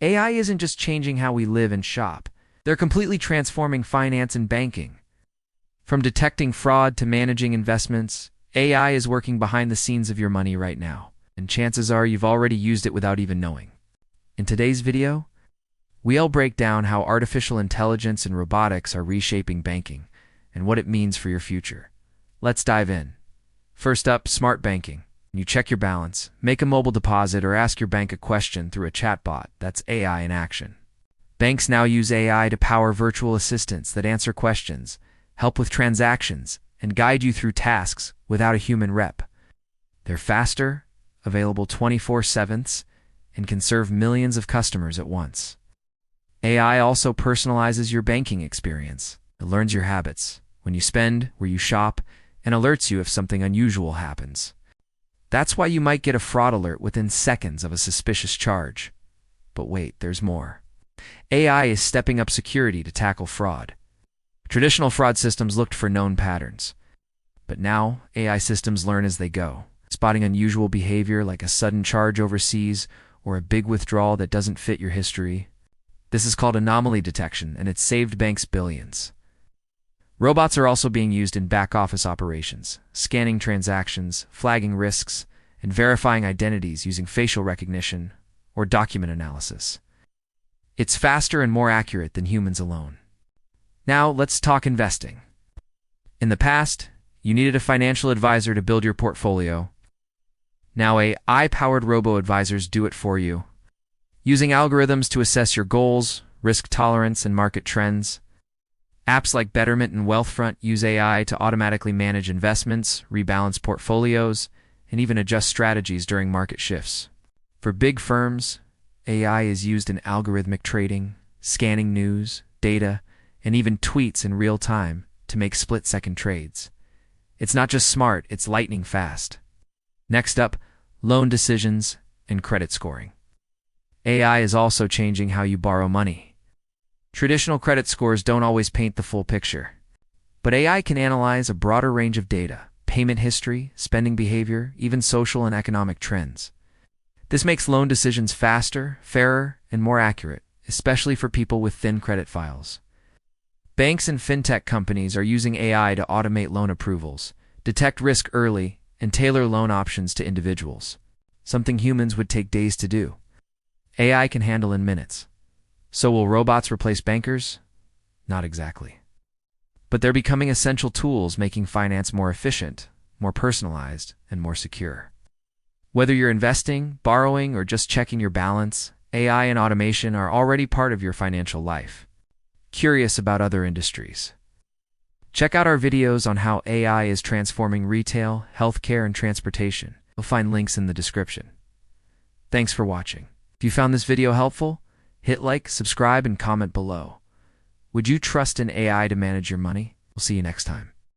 AI isn't just changing how we live and shop. They're completely transforming finance and banking. From detecting fraud to managing investments, AI is working behind the scenes of your money right now, and chances are you've already used it without even knowing. In today's video, we'll break down how artificial intelligence and robotics are reshaping banking and what it means for your future. Let's dive in. First up, smart banking. You check your balance, make a mobile deposit, or ask your bank a question through a chatbot. That's AI in action. Banks now use AI to power virtual assistants that answer questions, help with transactions, and guide you through tasks without a human rep. They're faster, available 24/7, and can serve millions of customers at once. AI also personalizes your banking experience. It learns your habits, when you spend, where you shop, and alerts you if something unusual happens. That's why you might get a fraud alert within seconds of a suspicious charge. But wait, there's more. AI is stepping up security to tackle fraud. Traditional fraud systems looked for known patterns. But now, AI systems learn as they go, spotting unusual behavior like a sudden charge overseas or a big withdrawal that doesn't fit your history. This is called anomaly detection, and it's saved banks billions. Robots are also being used in back-office operations, scanning transactions, flagging risks, and verifying identities using facial recognition or document analysis. It's faster and more accurate than humans alone. Now, let's talk investing. In the past, you needed a financial advisor to build your portfolio. Now, AI-powered robo-advisors do it for you, using algorithms to assess your goals, risk tolerance, and market trends. Apps like Betterment and Wealthfront use AI to automatically manage investments, rebalance portfolios, and even adjust strategies during market shifts. For big firms, AI is used in algorithmic trading, scanning news, data, and even tweets in real time to make split-second trades. It's not just smart, it's lightning fast. Next up, loan decisions and credit scoring. AI is also changing how you borrow money. Traditional credit scores don't always paint the full picture, but AI can analyze a broader range of data: payment history, spending behavior, even social and economic trends. This makes loan decisions faster, fairer, and more accurate, especially for people with thin credit files. Banks and fintech companies are using AI to automate loan approvals, detect risk early, and tailor loan options to individuals, something humans would take days to do. AI can handle in minutes. So will robots replace bankers? Not exactly. But they're becoming essential tools, making finance more efficient, more personalized, and more secure. Whether you're investing, borrowing, or just checking your balance, AI and automation are already part of your financial life. Curious about other industries? Check out our videos on how AI is transforming retail, healthcare, and transportation. You'll find links in the description. Thanks for watching. If you found this video helpful, hit like, subscribe, and comment below. Would you trust an AI to manage your money? We'll see you next time.